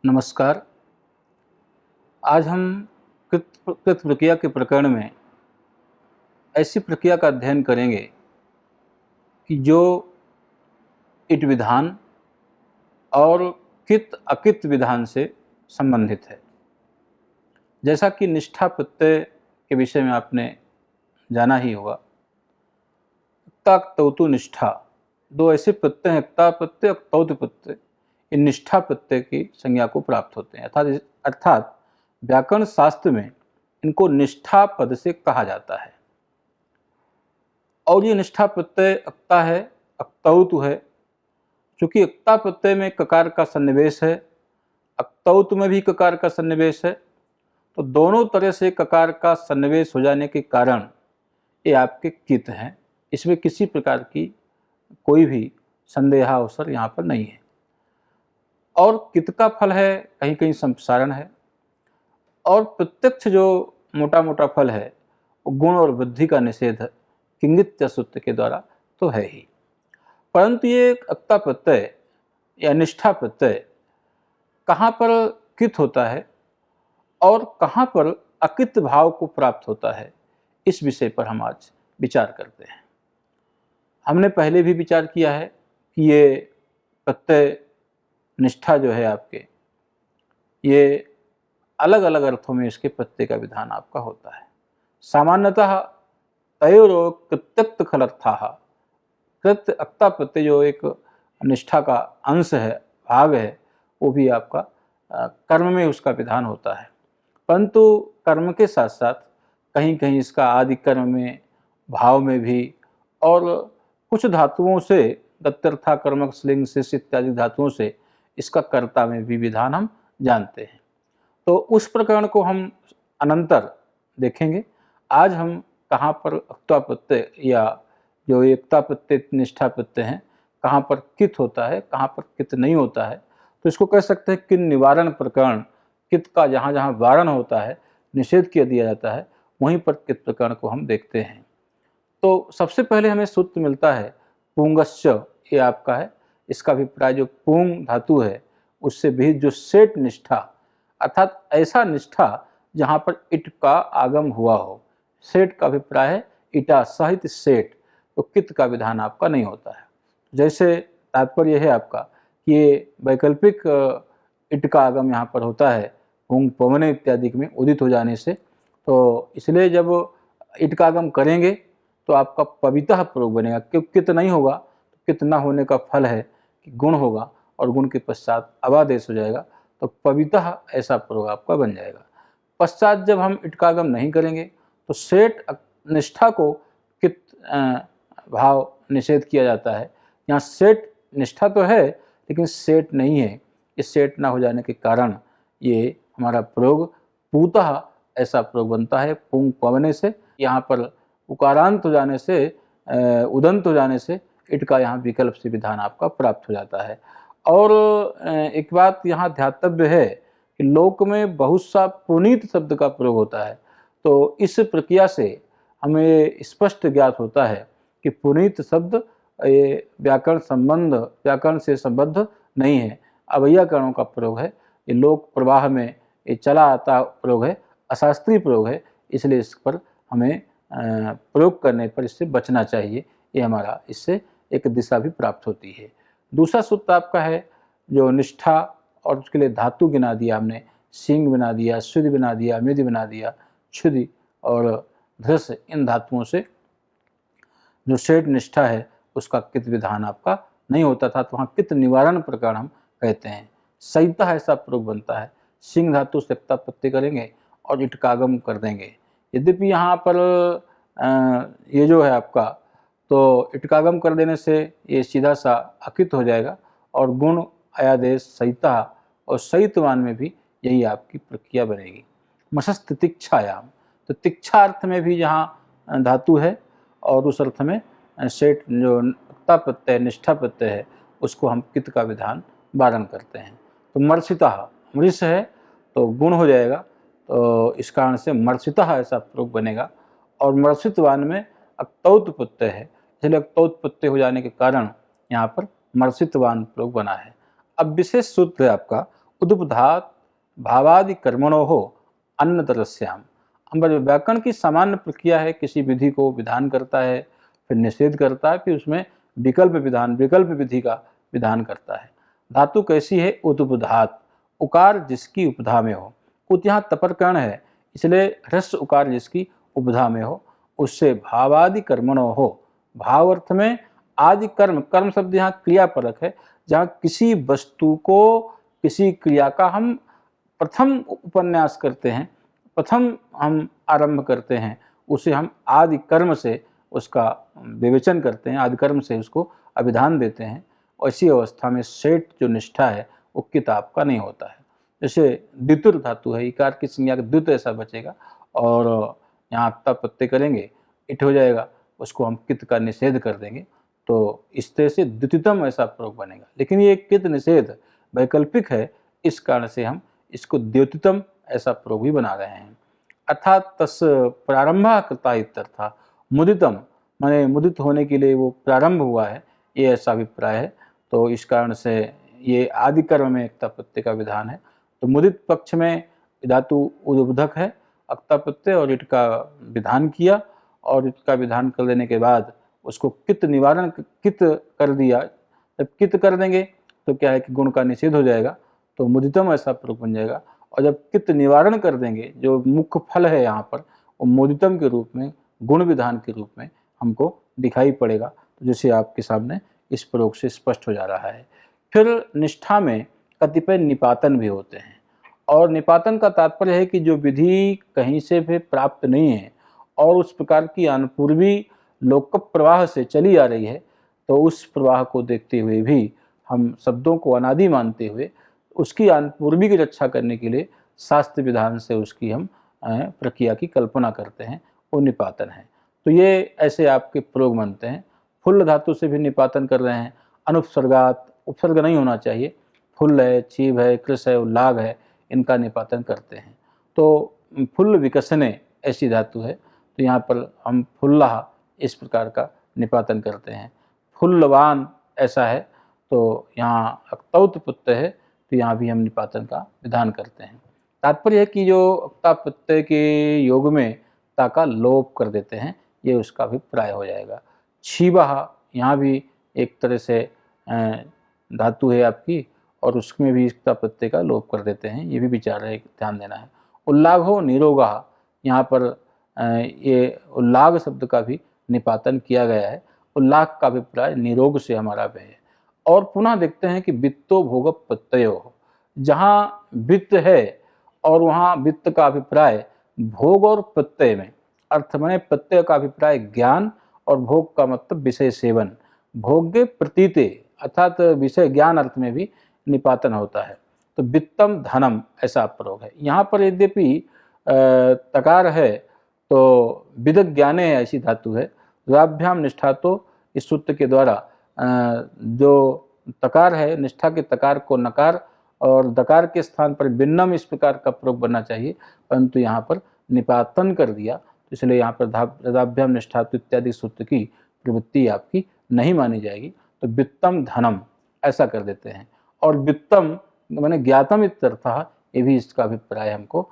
नमस्कार। आज हम कृत प्रक्रिया के प्रकरण में ऐसी प्रक्रिया का अध्ययन करेंगे कि जो इट विधान और कित अकित विधान से संबंधित है। जैसा कि निष्ठा प्रत्यय के विषय में आपने जाना ही होगा। क्ता क्तौतु निष्ठा, दो ऐसे प्रत्यय हैं, क्ता प्रत्यय और क्तौतु प्रत्यय। इन निष्ठा प्रत्यय की संज्ञा को प्राप्त होते हैं, अर्थात व्याकरण शास्त्र में इनको निष्ठा पद से कहा जाता है। और ये निष्ठा प्रत्यय अक्ता है, अक्तौतु है। चूंकि अक्ता प्रत्यय में ककार का सन्निवेश है, अक्तौतु में भी ककार का सन्निवेश है, तो दोनों तरह से ककार का सन्निवेश हो जाने के कारण ये आपके कित हैं। इसमें किसी प्रकार की कोई भी संदेहावसर यहाँ पर नहीं है। और कित का फल है कहीं कहीं संप्रसारण है, और प्रत्यक्ष जो मोटा मोटा फल है वो गुण और वृद्धि का निषेध किंगित सूत्र के द्वारा तो है ही। परंतु ये अक्ता प्रत्यय या निष्ठा प्रत्यय कहाँ पर कित होता है और कहाँ पर अकित भाव को प्राप्त होता है, इस विषय पर हम आज विचार करते हैं। हमने पहले भी विचार किया है कि ये प्रत्यय निष्ठा जो है आपके, ये अलग अलग अर्थों में इसके प्रत्यय का विधान आपका होता है। सामान्यतः तयोरो कृत्यक्त खलर्थाः, कृत अक्ता प्रत्यय जो एक निष्ठा का अंश है, भाग है, वो भी आपका कर्म में उसका विधान होता है। परंतु कर्म के साथ साथ कहीं कहीं इसका आदि कर्म में, भाव में भी, और कुछ धातुओं से गत्यर्था कर्मक स्लिंग शिष्य इत्यादि धातुओं से इसका कर्ता में भी विधान हम जानते हैं। तो उस प्रकरण को हम अनंतर देखेंगे। आज हम कहाँ पर अक्ता प्रत्यय या जो एकता प्रत्यय निष्ठा प्रत्यय हैं, कहाँ पर कित होता है, कहाँ पर कित नहीं होता है, तो इसको कह सकते हैं कि निवारण प्रकरण। कित का जहाँ जहाँ वारण होता है, निषेध किया दिया जाता है, वहीं पर कित प्रकरण को हम देखते हैं। तो सबसे पहले हमें सूत्र मिलता है पुंगश्च, ये आपका है। इसका अभिप्राय जो पुंग धातु है उससे भी जो सेठ निष्ठा, अर्थात ऐसा निष्ठा जहाँ पर इट का आगम हुआ हो। सेठ का अभिप्राय है इटा सहित सेठ, तो कित का विधान आपका नहीं होता है। जैसे तात्पर्य है आपका कि ये वैकल्पिक इट का आगम यहाँ पर होता है पुंग पवने इत्यादि में उदित हो जाने से, तो इसलिए जब इट का आगम करेंगे तो आपका पविता प्रयोग बनेगा। क्योंकि कित नहीं होगा तो कित न होने का फल है कि गुण होगा, और गुण के पश्चात अवादेश हो जाएगा, तो पविता ऐसा प्रयोग आपका बन जाएगा। पश्चात जब हम इट का आगम नहीं करेंगे तो सेठ निष्ठा को कित भाव निषेध किया जाता है। यहाँ सेठ निष्ठा तो है लेकिन सेठ नहीं है। इस सेठ ना हो जाने के कारण ये हमारा प्रयोग पूतः ऐसा प्रयोग बनता है पुंग पवने से। यहाँ पर उकारांत हो जाने से, उदंत हो जाने से इट का यहाँ विकल्प से विधान आपका प्राप्त हो जाता है। और एक बात यहाँ ध्यातव्य है कि लोक में बहुत सा पुनीत शब्द का प्रयोग होता है, तो इस प्रक्रिया से हमें स्पष्ट ज्ञात होता है कि पुनीत शब्द ये व्याकरण से संबद्ध नहीं है, अवैयाकरणों का प्रयोग है। ये लोक प्रवाह में ये चला आता प्रयोग है, अशास्त्रीय प्रयोग है, इसलिए इस पर हमें प्रयोग करने पर इससे बचना चाहिए। ये हमारा इससे एक दिशा भी प्राप्त होती है। दूसरा सूत्र आपका है जो निष्ठा, और उसके लिए धातु गिना दिया हमने, सिंह बना दिया, शुद्धि बना दिया, मेधि बना दिया, क्षुधि और धृस, इन धातुओं से जो सेठ निष्ठा है उसका कित विधान आपका नहीं होता था, तो वहाँ कित निवारण प्रकार हम कहते हैं। सहिता ऐसा प्रयोग बनता है, सिंह धातु से अक्ता प्रत्यय करेंगे और इट का आगम कर देंगे। यद्यपि यहाँ पर ये जो है आपका, तो इट का आगम कर देने से ये सीधा सा अकित हो जाएगा, और गुण आयादेश सहिता और सहितवान में भी यही आपकी प्रक्रिया बनेगी। मशस्त तितिक्षायाम, तो तिक्षा अर्थ में भी जहाँ धातु है और उस अर्थ में सेठ जो अक्ता प्रत्यय निष्ठा प्रत्यय है उसको हम कित का विधान वारण करते हैं। तो मर्षिता, मृष है तो गुण हो जाएगा, तो इस कारण से मर्षिता ऐसा प्रयोग बनेगा। और मर्षितवान में अक्तौत प्रत्यय है, इसलिए अक्तौत प्रत्यय हो जाने के कारण यहाँ पर मर्षितवान प्रयोग बना है। अब विशेष सूत्र है आपका उदुपधात भावादि कर्मणो हो अन्न तरस्याम। व्याकरण की सामान्य प्रक्रिया है, किसी विधि को विधान करता है, फिर निषेध करता है, फिर उसमें विकल्प विधि का विधान करता है। धातु कैसी है? उदुपधात, उकार जिसकी उपधा में हो। उत यहाँ तपरकर्ण है, इसलिए ह्रस्व उकार जिसकी उपधा में हो, उससे भावादि कर्मणो हो। भाव अर्थ में आदि कर्म, कर्म शब्द यहाँ क्रियापरक है, जहाँ किसी वस्तु को, किसी क्रिया का हम प्रथम उपन्यास करते हैं, प्रथम हम आरंभ करते हैं, उसे हम आदि कर्म से उसका विवेचन करते हैं, आदि कर्म से उसको अभिधान देते हैं। ऐसी अवस्था में सेठ जो निष्ठा है वो किताब का नहीं होता है। जैसे द्वितुर धातु है, इकार की संज्ञा का द्वित ऐसा बचेगा, और यहाँ अक्ता प्रत्यय करेंगे, इट हो जाएगा, उसको हम कित का निषेध कर देंगे, तो इस तरह से द्वितीयतम ऐसा प्रयोग बनेगा। लेकिन ये कित निषेध वैकल्पिक है, इस कारण से हम इसको द्योतितम ऐसा प्रयोग भी बना रहे हैं। अर्थात तस् प्रारंभा कृता इत्यर्था, मुदितम माने मुदित होने के लिए वो प्रारंभ हुआ है, ये ऐसा अभिप्राय है। तो इस कारण से ये आदि कर्म में अक्ता प्रत्यय का विधान है। तो मुदित पक्ष में धातु उद्बोधक है, अक्ता प्रत्यय, और इट का विधान किया, और इसका विधान कर देने के बाद उसको कित निवारण कित कर दिया। जब कित कर देंगे तो क्या है कि गुण का निषेध हो जाएगा, तो मुदितम ऐसा प्रयोग बन जाएगा। और जब कित निवारण कर देंगे, जो मुख्य फल है यहाँ पर, वो मुदितम के रूप में, गुण विधान के रूप में हमको दिखाई पड़ेगा। तो जैसे आपके सामने इस प्रयोग से स्पष्ट हो जा रहा है। फिर निष्ठा में कतिपय निपातन भी होते हैं, और निपातन का तात्पर्य है कि जो विधि कहीं से भी प्राप्त नहीं है और उस प्रकार की अनपूर्वी लोक प्रवाह से चली आ रही है, तो उस प्रवाह को देखते हुए भी हम शब्दों को अनादि मानते हुए उसकी अनपूर्वी की रक्षा करने के लिए शास्त्र विधान से उसकी हम प्रक्रिया की कल्पना करते हैं, वो निपातन है। तो ये ऐसे आपके प्रयोग बनते हैं। फुल्ल धातु से भी निपातन कर रहे हैं, अनुपसर्गात, उपसर्ग नहीं होना चाहिए, फुल्ल है, चीव है, कृष है, उल्लाग है, इनका निपातन करते हैं। तो फुल्ल विकसने ऐसी धातु है, तो यहाँ पर हम फुल्लाह इस प्रकार का निपातन करते हैं। फुल्लवान ऐसा है, तो यहाँ अक्तौत प्रत्यय है, तो यहाँ भी हम निपातन का विधान करते हैं। तात्पर्य है कि जो अक्ता प्रत्यय के योग में ता का लोप कर देते हैं, ये उसका अभिप्राय हो जाएगा। छीबा, यहाँ भी एक तरह से धातु है आपकी, और उसमें भी अक्ता प्रत्यय का लोप कर देते हैं, ये भी विचार है, ध्यान देना है। उल्लाघ हो निरोगा, यहाँ पर ये उल्लाघ शब्द का भी निपातन किया गया है। उल्लाघ का अभिप्राय निरोग से हमारा व्यय है। और पुनः देखते हैं कि वित्तो भोग प्रत्यय हो, जहाँ वित्त है और वहाँ वित्त का अभिप्राय भोग और प्रत्यय में, अर्थ में प्रत्यय का अभिप्राय ज्ञान और भोग का मतलब विषय सेवन। भोग्य प्रतीते अर्थात विषय ज्ञान अर्थ में भी निपातन होता है। तो वित्तम धनम ऐसा प्रयोग है। यहाँ पर यद्यपि तकार है, तो विदग ज्ञाने है ऐसी धातु है। द्वाभ्याम निष्ठा, तो इस सूत्र के द्वारा जो तकार है, निष्ठा के तकार को नकार और दकार के स्थान पर भिन्नम इस प्रकार का प्रयोग बनना चाहिए, परंतु यहाँ पर निपातन कर दिया, तो इसलिए यहाँ पर द्वाभ्याम निष्ठा इत्यादि सूत्र की प्रवृत्ति आपकी नहीं मानी जाएगी। तो वित्तम धनम ऐसा कर देते हैं। और वित्तम मैंने ज्ञातम इत्यर्थः, ये भी इसका अभिप्राय हमको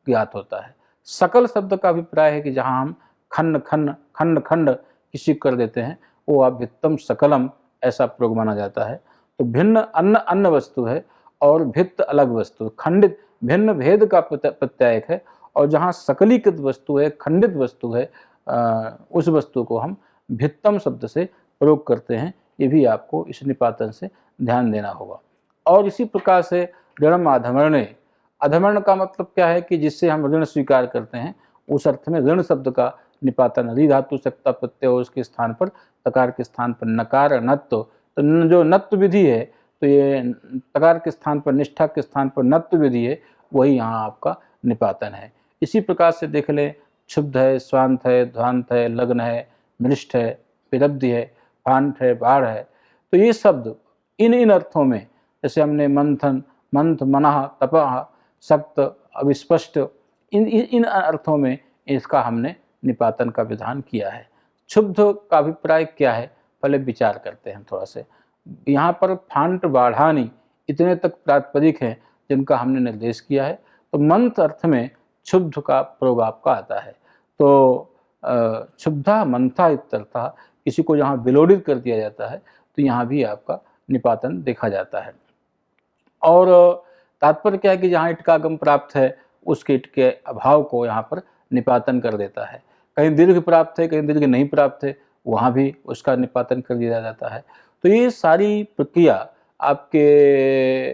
ज्ञात होता है। सकल शब्द का अभिप्राय है कि जहाँ हम खंड खंड खंड खंड किसी कर देते हैं, वो आप वित्तम सकलम ऐसा प्रयोग माना जाता है। तो भिन्न अन्न अन्न वस्तु है और भित्त अलग वस्तु, खंडित भिन्न भेद का प्रत्यायक है, और जहाँ सकलीकृत वस्तु है, खंडित वस्तु है, उस वस्तु को हम भित्तम शब्द से प्रयोग करते हैं। ये भी आपको इस निपातन से ध्यान देना होगा। और इसी प्रकार से ऋणम अधमरणे, अधमरण का मतलब क्या है कि जिससे हम ऋण स्वीकार करते हैं, उस अर्थ में ऋण शब्द का निपातन रि धातु सक्ता प्रत्यय और उसके स्थान पर तकार के स्थान पर नकार नत्व। तो जो नत्व विधि है, तो ये तकार के स्थान पर, निष्ठा के स्थान पर नत्व विधि है, वही यहाँ आपका निपातन है। इसी प्रकार से देख लें, क्षुब्ध है, स्वांत है, ध्वांत है, लग्न है, मृष्ट है, विरब्धि है, फांठ है, बाढ़ है। तो ये शब्द इन अर्थों में, जैसे हमने मंथन, मंथ, मनः, तपः, सक्त, अविस्पष्ट, इन अर्थों में इसका हमने निपातन का विधान किया है। क्षुब्ध का अभिप्राय क्या है, पहले विचार करते हैं थोड़ा से। यहाँ पर फांट बाढ़ानी इतने तक प्रातिपदिक है, जिनका हमने निर्देश किया है। तो मंथ अर्थ में क्षुब्ध का प्रयोग आपका आता है। तो क्षुब्धा मंथा इत्यर्थः, किसी को जहाँ विलोडित कर दिया जाता है तो यहाँ भी आपका निपातन देखा जाता है। और तात्पर्य क्या है कि जहाँ इट का आगम प्राप्त है उसके इट के अभाव को यहाँ पर निपातन कर देता है। कहीं दीर्घ प्राप्त है, कहीं दीर्घ नहीं प्राप्त है, वहाँ भी उसका निपातन कर दिया जाता है। तो ये सारी प्रक्रिया आपके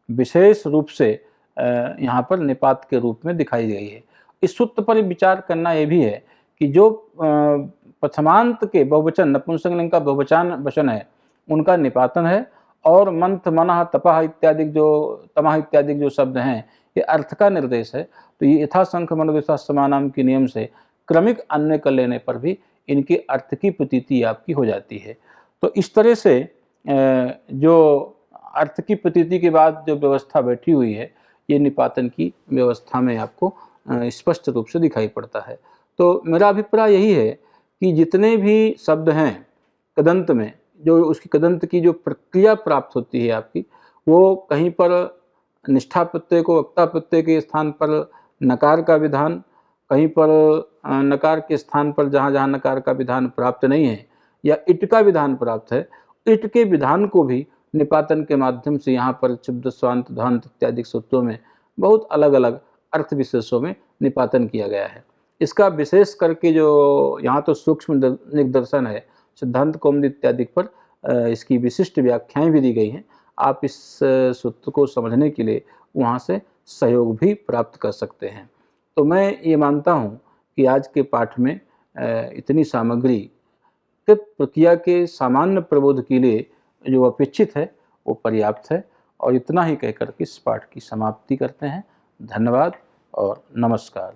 विशेष रूप से यहाँ पर निपात के रूप में दिखाई गई है। इस सूत्र पर विचार करना ये भी है कि जो प्रथमांत के बहुवचन नपुंसकलिंग का बहुवचन वचन है उनका निपातन है, और मंथ मनः तपः इत्यादि जो तमः इत्यादि जो शब्द हैं ये अर्थ का निर्देश है। तो ये यथासंख्य मनोदशा समानाम के नियम से क्रमिक अन्वय कर लेने पर भी इनकी अर्थ की प्रतीति आपकी हो जाती है। तो इस तरह से जो अर्थ की प्रतीति के बाद जो व्यवस्था बैठी हुई है ये निपातन की व्यवस्था में आपको स्पष्ट रूप से दिखाई पड़ता है। तो मेरा अभिप्राय यही है कि जितने भी शब्द हैं कदंत में, जो उसकी कदंत की जो प्रक्रिया प्राप्त होती है आपकी, वो कहीं पर निष्ठा प्रत्यय को वक्ता प्रत्यय के स्थान पर नकार का विधान, कहीं पर नकार के स्थान पर जहाँ जहाँ नकार का विधान प्राप्त नहीं है या इट का विधान प्राप्त है, इट के विधान को भी निपातन के माध्यम से यहाँ पर क्षुब्ध स्वांत ध्वांत इत्यादि सूत्रों में बहुत अलग अलग अर्थ विशेषों में निपातन किया गया है। इसका विशेष करके जो यहाँ तो सूक्ष्म निदर्शन है, सिद्धांत कौमुदी इत्यादि पर इसकी विशिष्ट व्याख्याएं भी दी गई हैं। आप इस सूत्र को समझने के लिए वहाँ से सहयोग भी प्राप्त कर सकते हैं। तो मैं ये मानता हूँ कि आज के पाठ में इतनी सामग्री कृत प्रक्रिया के सामान्य प्रबोध के लिए जो अपेक्षित है वो पर्याप्त है। और इतना ही कहकर के इस पाठ की समाप्ति करते हैं। धन्यवाद और नमस्कार।